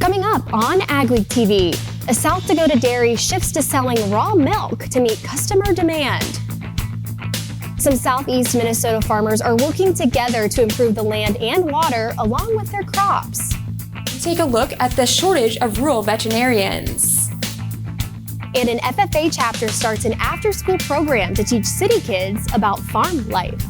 Coming up on AgweekTV, a South Dakota dairy shifts to selling raw milk to meet customer demand. Some Southeast Minnesota farmers are working together to improve the land and water along with their crops. Take a look at the shortage of rural veterinarians. And an FFA chapter starts an after-school program to teach city kids about farm life.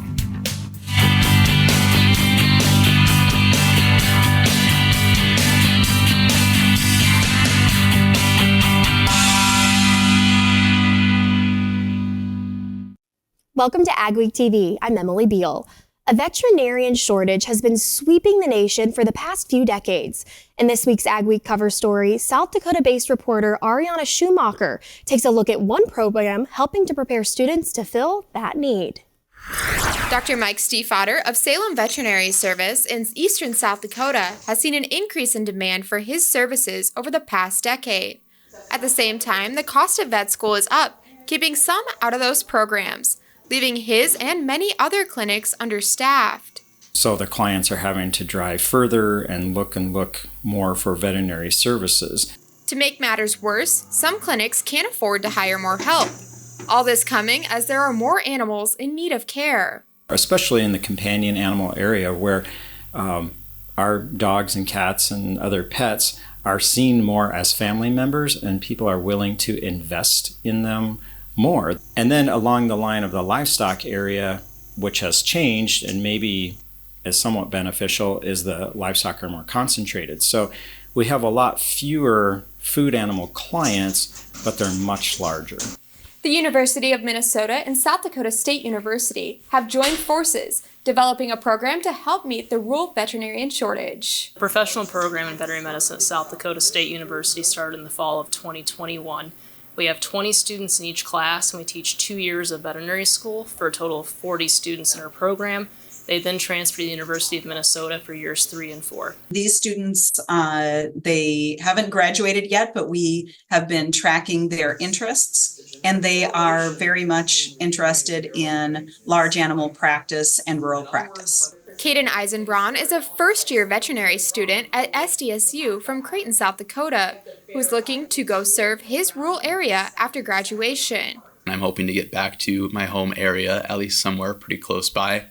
Welcome to AgweekTV. I'm Emily Beal. A veterinarian shortage has been sweeping the nation for the past few decades. In this week's AgWeek cover story, South Dakota-based reporter Ariana Schumacher takes a look at one program helping to prepare students to fill that need. Dr. Mike Stiefvater of Salem Veterinary Service in eastern South Dakota has seen an increase in demand for his services over the past decade. At the same time, the cost of vet school is up, keeping some out of those programs, leaving his and many other clinics understaffed. So the clients are having to drive further and look more for veterinary services. To make matters worse, some clinics can't afford to hire more help. All this coming as there are more animals in need of care. Especially in the companion animal area where our dogs and cats and other pets are seen more as family members and people are willing to invest in them more. And then along the line of the livestock area, which has changed and maybe is somewhat beneficial, is the livestock are more concentrated. So we have a lot fewer food animal clients, but they're much larger. The University of Minnesota and South Dakota State University have joined forces, developing a program to help meet the rural veterinarian shortage. The professional program in veterinary medicine at South Dakota State University started in the fall of 2021. We have 20 students in each class, and we teach 2 years of veterinary school for a total of 40 students in our program. They then transfer to the University of Minnesota for years 3 and 4. These students, they haven't graduated yet, but we have been tracking their interests, and they are very much interested in large animal practice and rural practice. Kaden Eisenbraun is a first-year veterinary student at SDSU from Creighton, South Dakota, who's looking to go serve his rural area after graduation. I'm hoping to get back to my home area, at least somewhere pretty close by,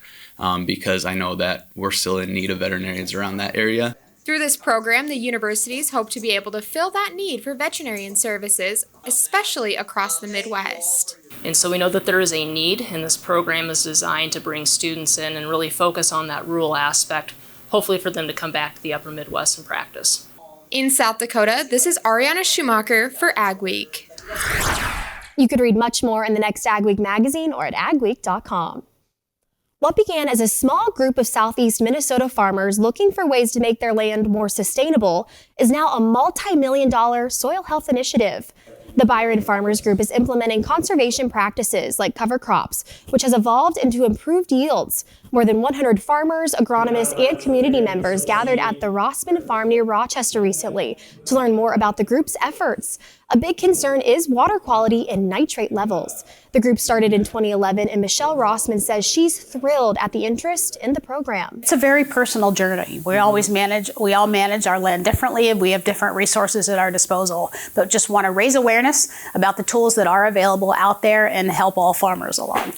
because I know that we're still in need of veterinarians around that area. Through this program, the universities hope to be able to fill that need for veterinarian services, especially across the Midwest. And so we know that there is a need, and this program is designed to bring students in and really focus on that rural aspect, hopefully for them to come back to the upper Midwest and practice. In South Dakota, this is Ariana Schumacher for AgWeek. You could read much more in the next AgWeek magazine or at agweek.com. What began as a small group of Southeast Minnesota farmers looking for ways to make their land more sustainable is now a multi-million-dollar soil health initiative. The Byron Farmers Group is implementing conservation practices like cover crops, which has evolved into improved yields. More than 100 farmers, agronomists, and community members gathered at the Rossman Farm near Rochester recently to learn more about the group's efforts. A big concern is water quality and nitrate levels. The group started in 2011, and Michelle Rossman says she's thrilled at the interest in the program. It's a very personal journey. We all manage our land differently, and we have different resources at our disposal, but just want to raise awareness about the tools that are available out there and help all farmers along.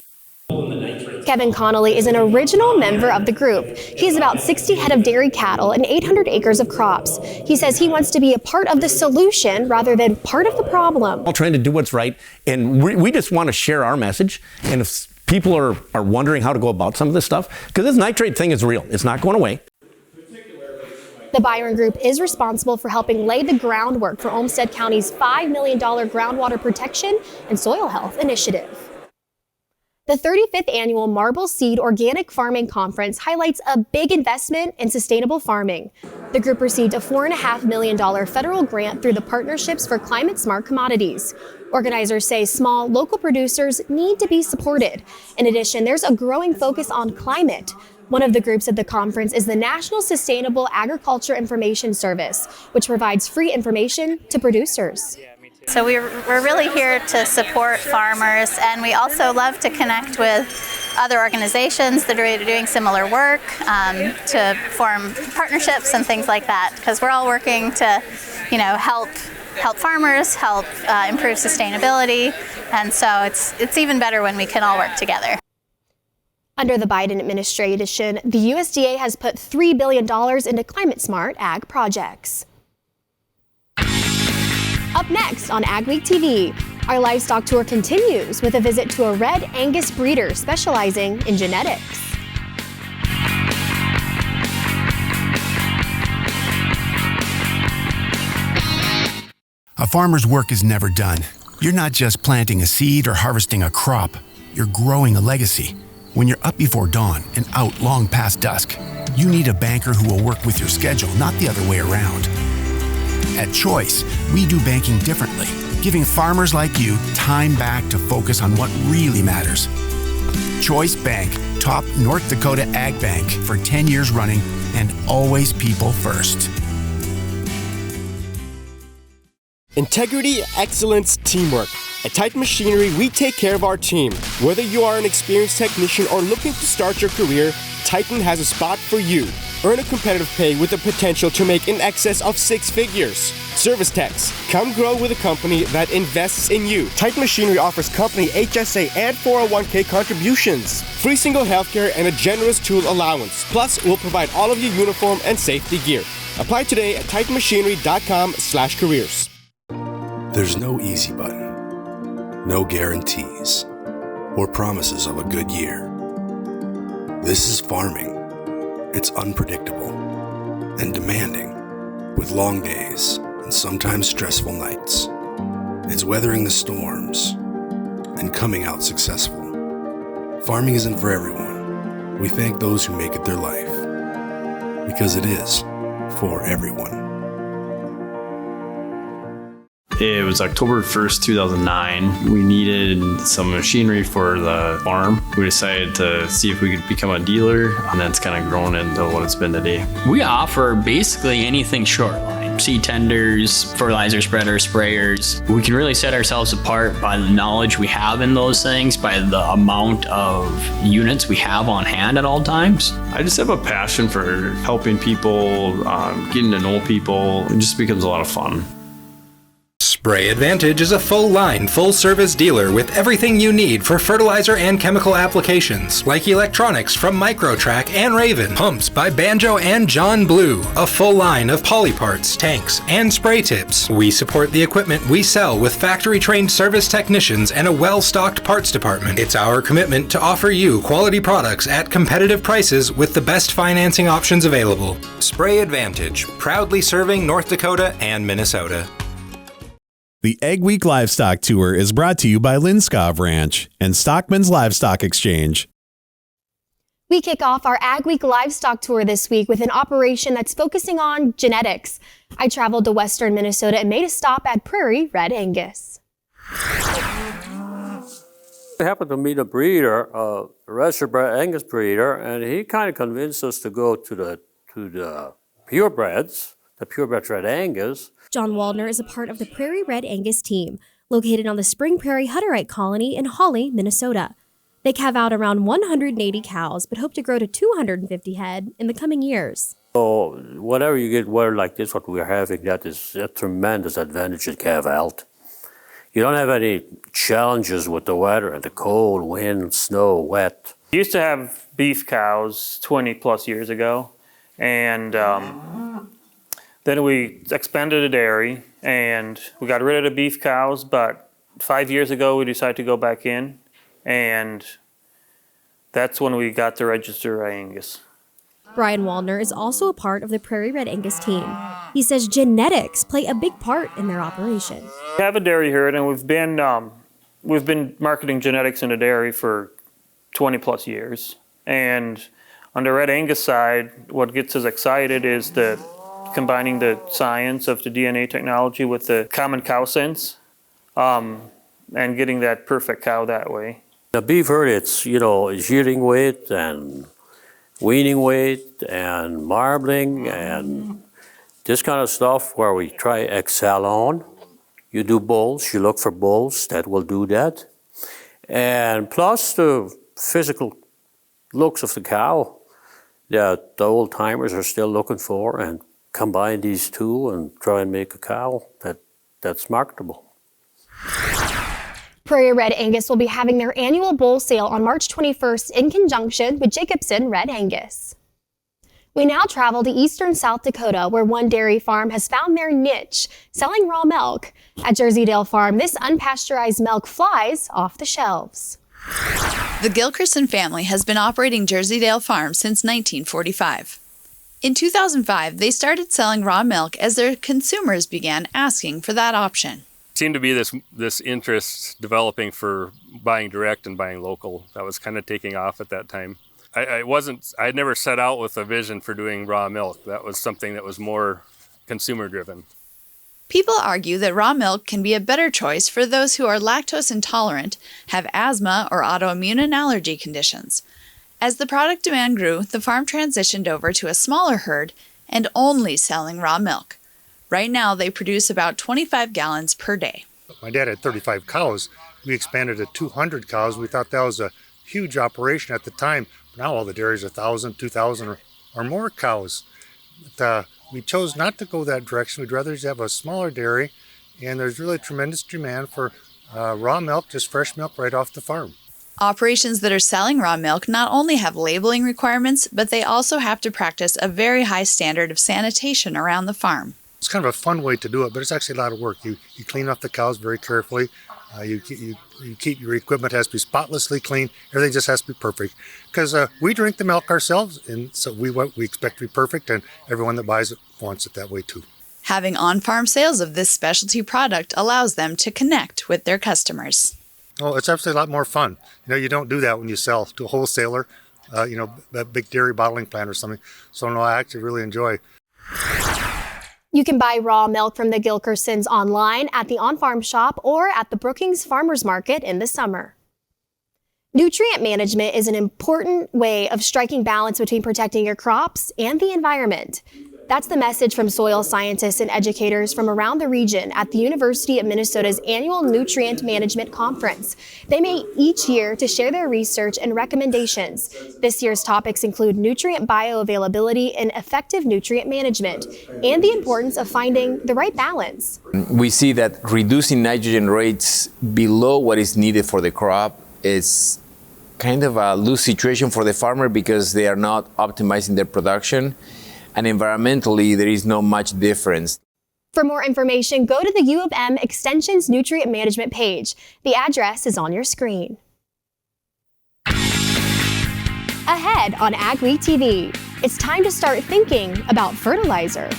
Kevin Connolly is an original member of the group. He has about 60 head of dairy cattle and 800 acres of crops. He says he wants to be a part of the solution rather than part of the problem. All trying to do what's right, and we just want to share our message. And if people are wondering how to go about some of this stuff, because this nitrate thing is real. It's not going away. The Byron Group is responsible for helping lay the groundwork for Olmsted County's $5 million groundwater protection and soil health initiative. The 35th annual Marbleseed Organic Farming Conference highlights a big investment in sustainable farming. The group received a $4.5 million federal grant through the Partnerships for Climate Smart Commodities. Organizers say small local producers need to be supported. In addition, there's a growing focus on climate. One of the groups at the conference is the National Sustainable Agriculture Information Service, which provides free information to producers. So we're really here to support farmers, and we also love to connect with other organizations that are doing similar work, to form partnerships and things like that, because we're all working to, help farmers, help improve sustainability, and so it's even better when we can all work together. Under the Biden administration, the USDA has put $3 billion into climate-smart ag projects. Up next on AgweekTV, our livestock tour continues with a visit to a Red Angus breeder specializing in genetics. A farmer's work is never done. You're not just planting a seed or harvesting a crop, you're growing a legacy. When you're up before dawn and out long past dusk, you need a banker who will work with your schedule, not the other way around. At Choice, we do banking differently, giving farmers like you time back to focus on what really matters. Choice Bank, top North Dakota ag bank for 10 years running, and always people first. Integrity, excellence, teamwork. At Titan Machinery, we take care of our team. Whether you are an experienced technician or looking to start your career, Titan has a spot for you. Earn a competitive pay with the potential to make in excess of 6 figures. Service techs, come grow with a company that invests in you. Titan Machinery offers company HSA and 401k contributions, free single healthcare, and a generous tool allowance. Plus, we'll provide all of your uniform and safety gear. Apply today at titanmachinery.com/careers. There's no easy button, no guarantees, or promises of a good year. This is farming. It's unpredictable and demanding, with long days and sometimes stressful nights. It's weathering the storms and coming out successful. Farming isn't for everyone. We thank those who make it their life, because it is for everyone. It was October 1st, 2009. We needed some machinery for the farm. We decided to see if we could become a dealer, and that's kind of grown into what it's been today. We offer basically anything short line. Seed tenders, fertilizer spreaders, sprayers. We can really set ourselves apart by the knowledge we have in those things, by the amount of units we have on hand at all times. I just have a passion for helping people, getting to know people. It just becomes a lot of fun. Spray Advantage is a full-line, full-service dealer with everything you need for fertilizer and chemical applications, like electronics from Microtrack and Raven, pumps by Banjo and John Blue, a full line of poly parts, tanks, and spray tips. We support the equipment we sell with factory-trained service technicians and a well-stocked parts department. It's our commitment to offer you quality products at competitive prices with the best financing options available. Spray Advantage, proudly serving North Dakota and Minnesota. The AgWeek Livestock Tour is brought to you by Linskov Ranch and Stockman's Livestock Exchange. We kick off our AgWeek Livestock Tour this week with an operation that's focusing on genetics. I traveled to western Minnesota and made a stop at Prairie Red Angus. I happened to meet a breeder, a registered Red Angus breeder, and he kind of convinced us to go to the purebreds, the purebred Red Angus. John Waldner is a part of the Prairie Red Angus team, located on the Spring Prairie Hutterite Colony in Hawley, Minnesota. They calve out around 180 cows, but hope to grow to 250 head in the coming years. So whenever you get weather like this, what we're having, that is a tremendous advantage to calve out. You don't have any challenges with the weather, the cold, wind, snow, wet. We used to have beef cows 20 plus years ago, and then we expanded a dairy, and we got rid of the beef cows, but 5 years ago we decided to go back in, and that's when we got to register Red Angus. Brian Waldner is also a part of the Prairie Red Angus team. He says genetics play a big part in their operation. We have a dairy herd, and we've been marketing genetics in the dairy for 20 plus years. And on the Red Angus side, what gets us excited is combining the science of the DNA technology with the common cow sense, and getting that perfect cow that way. The beef herd, it's yielding weight and weaning weight and marbling and this kind of stuff where we try excel on. You do bulls, you look for bulls that will do that. And plus the physical looks of the cow that the old timers are still looking for, and combine these two and try and make a cow that's marketable. Prairie Red Angus will be having their annual bull sale on March 21st in conjunction with Jacobson Red Angus. We now travel to eastern South Dakota, where one dairy farm has found their niche, selling raw milk. At Jerseydale Farm, this unpasteurized milk flies off the shelves. The Gilkerson family has been operating Jerseydale Farm since 1945. In 2005, they started selling raw milk as their consumers began asking for that option. Seemed to be this interest developing for buying direct and buying local. That was kind of taking off at that time. I had never set out with a vision for doing raw milk. That was something that was more consumer driven. People argue that raw milk can be a better choice for those who are lactose intolerant, have asthma, or autoimmune and allergy conditions. As the product demand grew, the farm transitioned over to a smaller herd and only selling raw milk. Right now, they produce about 25 gallons per day. My dad had 35 cows. We expanded to 200 cows. We thought that was a huge operation at the time. Now all the dairies are 1,000, 2,000 or more cows. But, we chose not to go that direction. We'd rather just have a smaller dairy, and there's really tremendous demand for raw milk, just fresh milk right off the farm. Operations that are selling raw milk not only have labeling requirements, but they also have to practice a very high standard of sanitation around the farm. It's kind of a fun way to do it, but it's actually a lot of work. You clean off the cows very carefully. You keep your equipment has to be spotlessly clean. Everything just has to be perfect. Because we drink the milk ourselves, and so we expect to be perfect, and everyone that buys it wants it that way too. Having on-farm sales of this specialty product allows them to connect with their customers. Oh, it's absolutely a lot more fun. You don't do that when you sell to a wholesaler, a big dairy bottling plant or something. So no, I actually really enjoy. You can buy raw milk from the Gilkersons online, at the on-farm shop, or at the Brookings Farmers Market in the summer. Nutrient management is an important way of striking balance between protecting your crops and the environment. That's the message from soil scientists and educators from around the region at the University of Minnesota's annual Nutrient Management Conference. They meet each year to share their research and recommendations. This year's topics include nutrient bioavailability and effective nutrient management, and the importance of finding the right balance. We see that reducing nitrogen rates below what is needed for the crop is kind of a lose situation for the farmer because they are not optimizing their production. And environmentally, there is not much difference. For more information, go to the U of M Extension's Nutrient Management page. The address is on your screen. Ahead on AgweekTV, it's time to start thinking about fertilizer.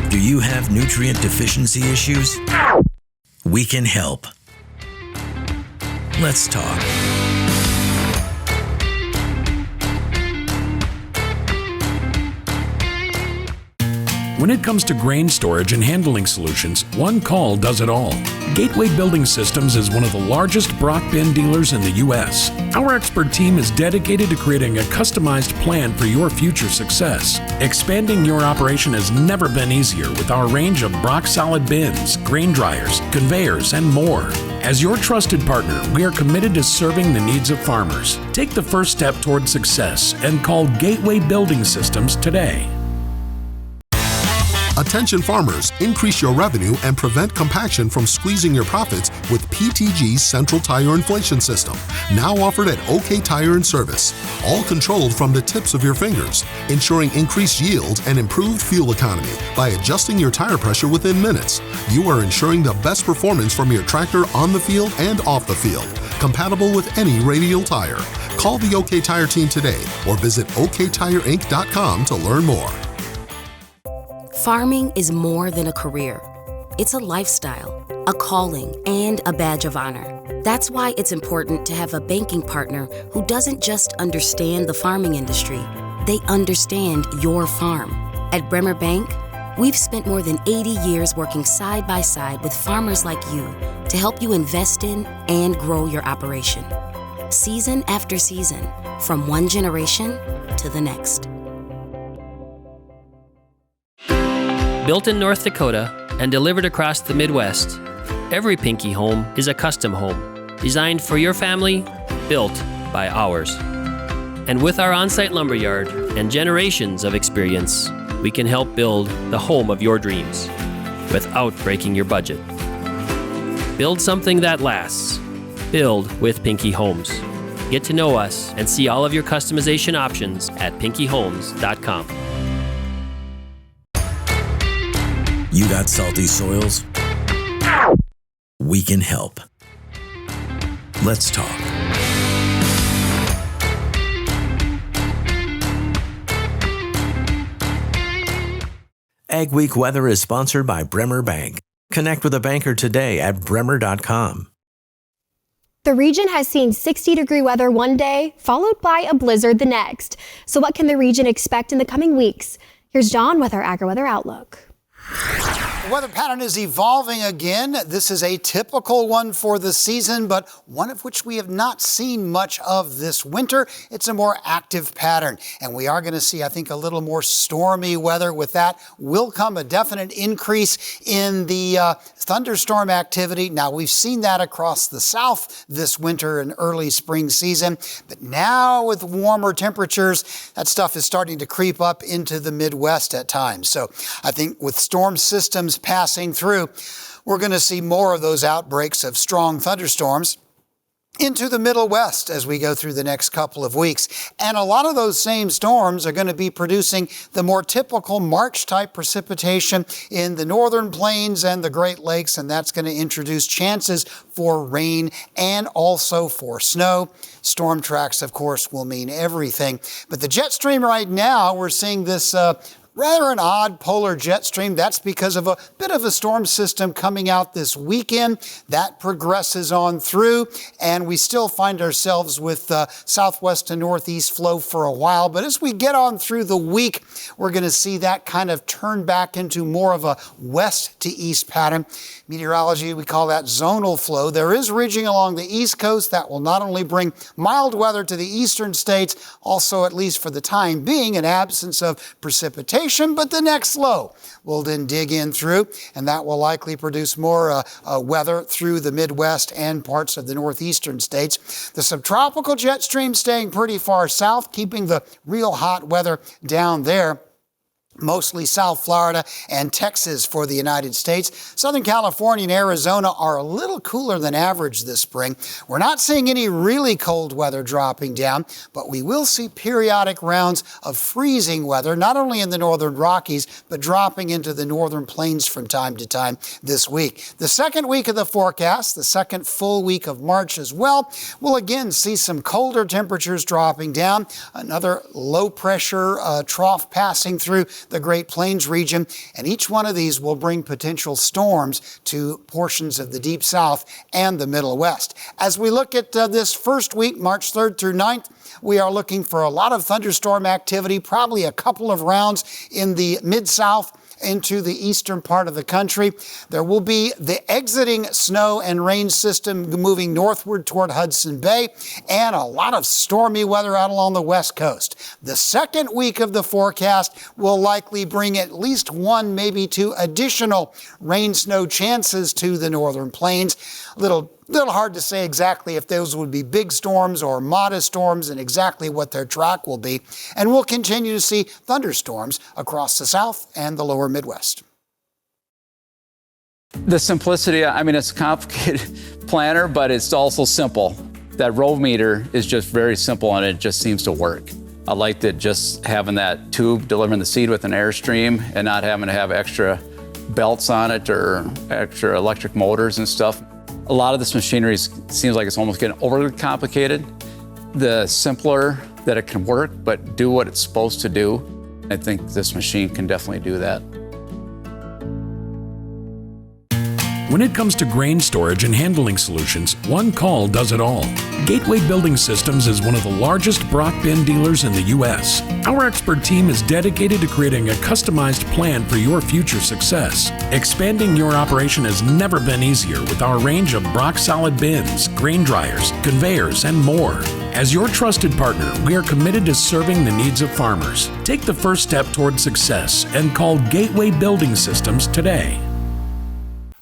Do you have nutrient deficiency issues? We can help. Let's talk. When it comes to grain storage and handling solutions, one call does it all. Gateway Building Systems is one of the largest Brock bin dealers in the U.S. Our expert team is dedicated to creating a customized plan for your future success. Expanding your operation has never been easier with our range of Brock solid bins, grain dryers, conveyors, and more. As your trusted partner, we are committed to serving the needs of farmers. Take the first step toward success and call Gateway Building Systems today. Attention farmers, increase your revenue and prevent compaction from squeezing your profits with PTG's Central Tire Inflation System, now offered at OK Tire and Service. All controlled from the tips of your fingers, ensuring increased yield and improved fuel economy by adjusting your tire pressure within minutes. You are ensuring the best performance from your tractor on the field and off the field, compatible with any radial tire. Call the OK Tire team today or visit oktireinc.com to learn more. Farming is more than a career. It's a lifestyle, a calling, and a badge of honor. That's why it's important to have a banking partner who doesn't just understand the farming industry, they understand your farm. At Bremer Bank, we've spent more than 80 years working side by side with farmers like you to help you invest in and grow your operation. Season after season, from one generation to the next. Built in North Dakota and delivered across the Midwest, every Pinky home is a custom home, designed for your family, built by ours. And with our on-site lumberyard and generations of experience, we can help build the home of your dreams without breaking your budget. Build something that lasts. Build with Pinky Homes. Get to know us and see all of your customization options at pinkyhomes.com. You got salty soils? We can help. Let's talk. AgWeek Weather is sponsored by Bremer Bank. Connect with a banker today at bremer.com. The region has seen 60-degree weather one day, followed by a blizzard the next. So what can the region expect in the coming weeks? Here's John with our AgriWeather Outlook. The weather pattern is evolving again. This is a typical one for the season, but one of which we have not seen much of this winter. It's a more active pattern, and we are going to see, I think, a little more stormy weather. With that will come a definite increase in the thunderstorm activity. Now, we've seen that across the south this winter and early spring season, but now with warmer temperatures, that stuff is starting to creep up into the Midwest at times. So I think with storm systems passing through, we're going to see more of those outbreaks of strong thunderstorms into the Middle West as we go through the next couple of weeks. And a lot of those same storms are going to be producing the more typical March-type precipitation in the northern plains and the Great Lakes, and that's going to introduce chances for rain and also for snow. Storm tracks, of course, will mean everything. But the jet stream right now, we're seeing this rather an odd polar jet stream. That's because of a bit of a storm system coming out this weekend. That progresses on through, and we still find ourselves with southwest to northeast flow for a while. But as we get on through the week, we're going to see that kind of turn back into more of a west to east pattern. Meteorology, we call that zonal flow. There is ridging along the east coast that will not only bring mild weather to the eastern states, also, at least for the time being, an absence of precipitation, but the next low will then dig in through, and that will likely produce more weather through the Midwest and parts of the northeastern states. The subtropical jet stream staying pretty far south, keeping the real hot weather down there. Mostly South Florida and Texas for the United States. Southern California and Arizona are a little cooler than average this spring. We're not seeing any really cold weather dropping down, but we will see periodic rounds of freezing weather, not only in the northern Rockies, but dropping into the northern plains from time to time this week. The second week of the forecast, the second full week of March as well, we'll again see some colder temperatures dropping down, another low pressure trough passing through the Great Plains region, and each one of these will bring potential storms to portions of the Deep South and the Middle West. As we look at this first week, March 3rd through 9th, we are looking for a lot of thunderstorm activity, probably a couple of rounds in the Mid-South into the eastern part of the country. There will be the exiting snow and rain system moving northward toward Hudson Bay, and a lot of stormy weather out along the west coast. The second week of the forecast will likely bring at least one, maybe two additional rain snow chances to the northern plains. Little hard to say exactly if those would be big storms or modest storms and exactly what their track will be. And we'll continue to see thunderstorms across the south and the lower Midwest. The simplicity, I mean, it's a complicated planner, but it's also simple. That row meter is just very simple and it just seems to work. I like that just having that tube delivering the seed with an airstream and not having to have extra belts on it or extra electric motors and stuff. A lot of this machinery seems like it's almost getting overly complicated. The simpler that it can work, but do what it's supposed to do, I think this machine can definitely do that. When it comes to grain storage and handling solutions, one call does it all. Gateway Building Systems is one of the largest Brock bin dealers in the U.S. Our expert team is dedicated to creating a customized plan for your future success. Expanding your operation has never been easier with our range of Brock solid bins, grain dryers, conveyors, and more. As your trusted partner, we are committed to serving the needs of farmers. Take the first step toward success and call Gateway Building Systems today.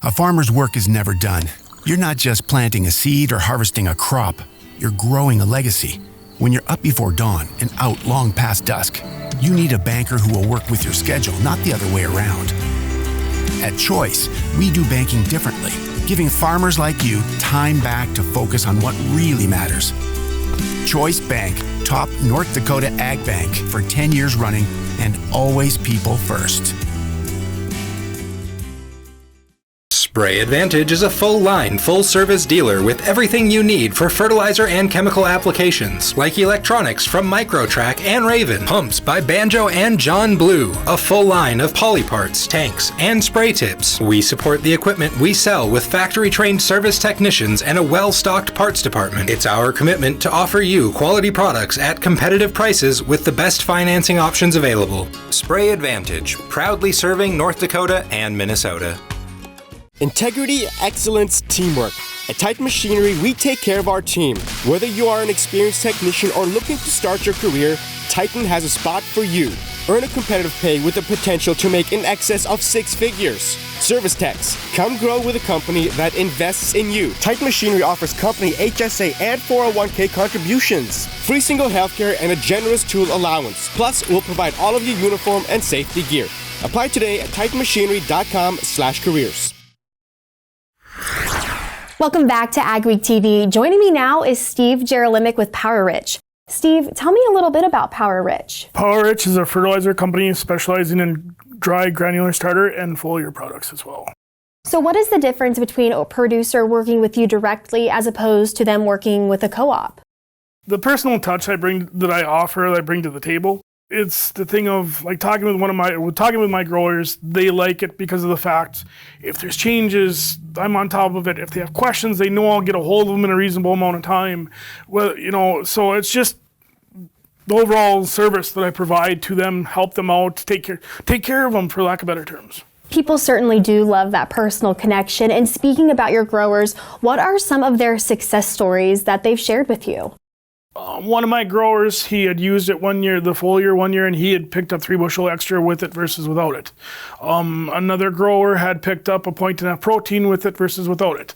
A farmer's work is never done. You're not just planting a seed or harvesting a crop. You're growing a legacy. When you're up before dawn and out long past dusk, you need a banker who will work with your schedule, not the other way around. At Choice, we do banking differently, giving farmers like you time back to focus on what really matters. Choice Bank, top North Dakota Ag Bank for 10 years running, and always people first. Spray Advantage is a full-line, full-service dealer with everything you need for fertilizer and chemical applications, like electronics from Microtrack and Raven, pumps by Banjo and John Blue, a full line of poly parts, tanks, and spray tips. We support the equipment we sell with factory-trained service technicians and a well-stocked parts department. It's our commitment to offer you quality products at competitive prices with the best financing options available. Spray Advantage, proudly serving North Dakota and Minnesota. Integrity, excellence, teamwork. At Titan Machinery, we take care of our team. Whether you are an experienced technician or looking to start your career, Titan has a spot for you. Earn a competitive pay with the potential to make in excess of 6 figures. Service techs, come grow with a company that invests in you. Titan Machinery offers company HSA and 401k contributions, free single healthcare, and a generous tool allowance. Plus, we'll provide all of your uniform and safety gear. Apply today at titanmachinery.com/careers. Welcome back to AgweekTV. Joining me now is Steve Jerolimic with PowerRich. Steve, tell me a little bit about PowerRich. PowerRich is a fertilizer company specializing in dry granular starter and foliar products as well. So what is the difference between a producer working with you directly as opposed to them working with a co-op? The personal touch I bring to the table. It's the thing of like talking with my growers. They like it because of the fact if there's changes, I'm on top of it. If they have questions, they know I'll get a hold of them in a reasonable amount of time. Well, so it's just the overall service that I provide to them, help them out, take care of them, for lack of better terms. People certainly do love that personal connection. And speaking about your growers, what are some of their success stories that they've shared with you? One of my growers, he had used it one year, the foliar one year, and he had picked up 3 bushel extra with it versus without it. Another grower had picked up a 1.5 protein with it versus without it.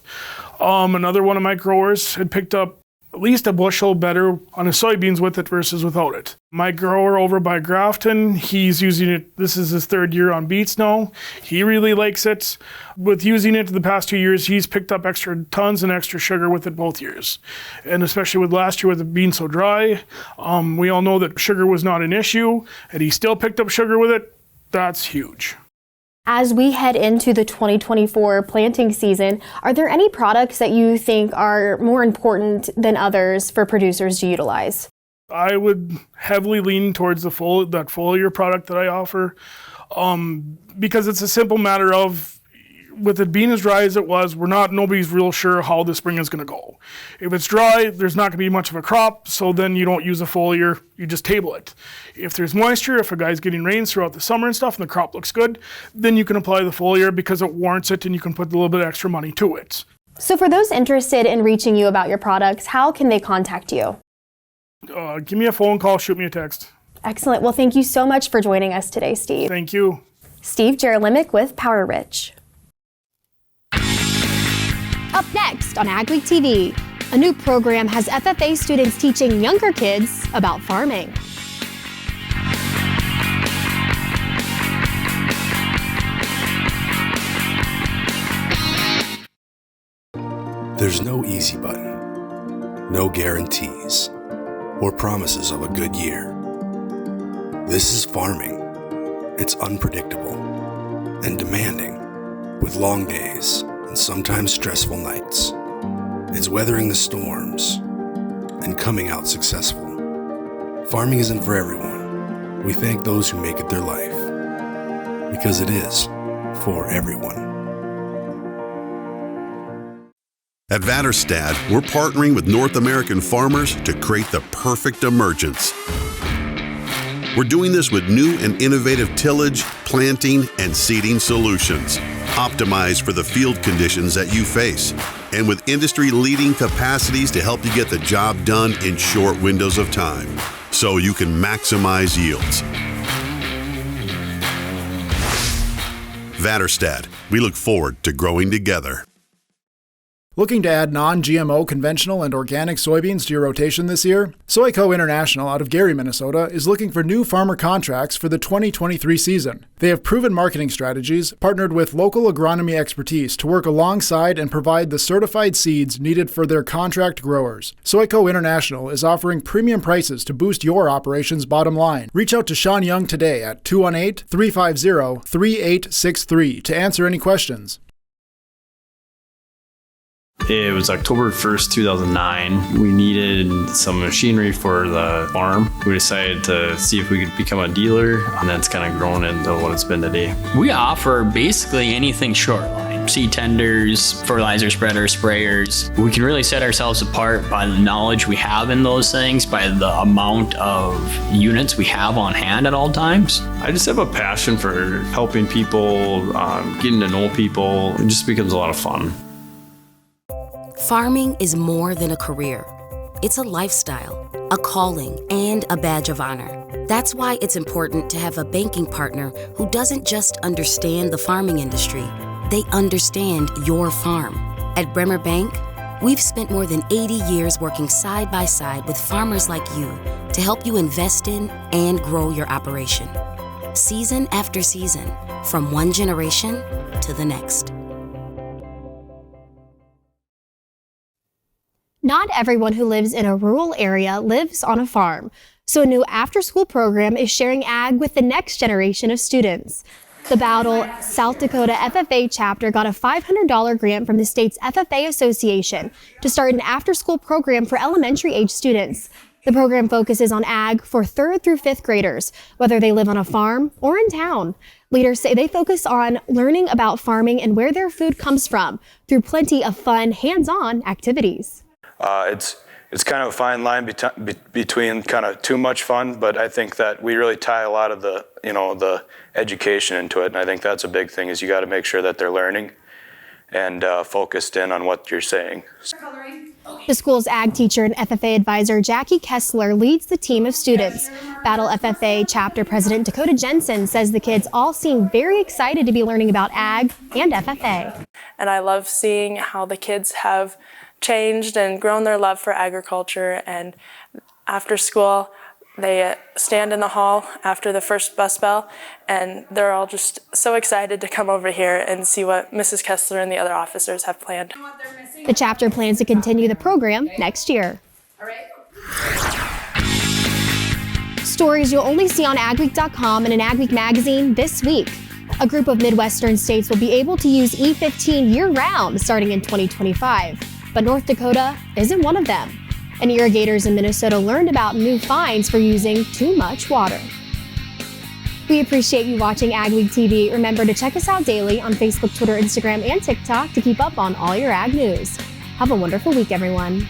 Another one of my growers had picked up at least a bushel better on his soybeans with it versus without it. My grower over by Grafton, he's using it, this is his 3rd year on beets now. He really likes it. With using it the past 2 years, he's picked up extra tons and extra sugar with it both years. And especially with last year with it being so dry, we all know that sugar was not an issue, and he still picked up sugar with it. That's huge. As we head into the 2024 planting season, are there any products that you think are more important than others for producers to utilize? I would heavily lean towards that foliar product that I offer because it's a simple matter of, with it being as dry as it was, nobody's real sure how the spring is going to go. If it's dry, there's not going to be much of a crop, so then you don't use a foliar, you just table it. If there's moisture, if a guy's getting rains throughout the summer and stuff and the crop looks good, then you can apply the foliar because it warrants it and you can put a little bit extra money to it. So for those interested in reaching you about your products, how can they contact you? Give me a phone call, shoot me a text. Excellent. Well, thank you so much for joining us today, Steve. Thank you. Steve Jerolimic with PowerRich. Up next on AgweekTV, a new program has FFA students teaching younger kids about farming. There's no easy button, no guarantees, or promises of a good year. This is farming. It's unpredictable and demanding, with long days and sometimes stressful nights. It's weathering the storms and coming out successful. Farming isn't for everyone. We thank those who make it their life, because it is for everyone. At Vatterstad, we're partnering with North American farmers to create the perfect emergence. We're doing this with new and innovative tillage, planting, and seeding solutions. optimized for the field conditions that you face, and with industry-leading capacities to help you get the job done in short windows of time, so you can maximize yields. Veterinary, we look forward to growing together. Looking to add non-GMO conventional and organic soybeans to your rotation this year? Soyco International out of Gary, Minnesota is looking for new farmer contracts for the 2023 season. They have proven marketing strategies, partnered with local agronomy expertise to work alongside and provide the certified seeds needed for their contract growers. Soyco International is offering premium prices to boost your operation's bottom line. Reach out to Sean Young today at 218-350-3863 to answer any questions. It was October 1st, 2009. We needed some machinery for the farm. We decided to see if we could become a dealer, and that's kind of grown into what it's been today. We offer basically anything short line. Seed tenders, fertilizer spreaders, sprayers. We can really set ourselves apart by the knowledge we have in those things, by the amount of units we have on hand at all times. I just have a passion for helping people, getting to know people. It just becomes a lot of fun. Farming is more than a career. It's a lifestyle, a calling, and a badge of honor. That's why it's important to have a banking partner who doesn't just understand the farming industry, they understand your farm. At Bremer Bank, we've spent more than 80 years working side by side with farmers like you to help you invest in and grow your operation. Season after season, from one generation to the next. Not everyone who lives in a rural area lives on a farm, so a new after-school program is sharing ag with the next generation of students. The Bowdle, South Dakota FFA chapter got a $500 grant from the state's FFA Association to start an after-school program for elementary-age students. The program focuses on ag for 3rd through 5th graders, whether they live on a farm or in town. Leaders say they focus on learning about farming and where their food comes from through plenty of fun, hands-on activities. It's kind of a fine line between kind of too much fun, but I think that we really tie a lot of the education into it, and I think that's a big thing, is you got to make sure that they're learning and focused in on what you're saying. The school's ag teacher and FFA advisor Jackie Kessler leads the team of students. Battle FFA chapter president Dakota Jensen says the kids all seem very excited to be learning about ag and FFA. And I love seeing how the kids have changed and grown their love for agriculture, and after school they stand in the hall after the first bus bell and they're all just so excited to come over here and see what Mrs. Kessler and the other officers have planned. The chapter plans to continue the program next year. Stories you'll only see on AgWeek.com and in AgWeek magazine this week. A group of Midwestern states will be able to use E15 year-round starting in 2025. But North Dakota isn't one of them. And irrigators in Minnesota learned about new fines for using too much water. We appreciate you watching AgWeek TV. Remember to check us out daily on Facebook, Twitter, Instagram, and TikTok to keep up on all your ag news. Have a wonderful week, everyone.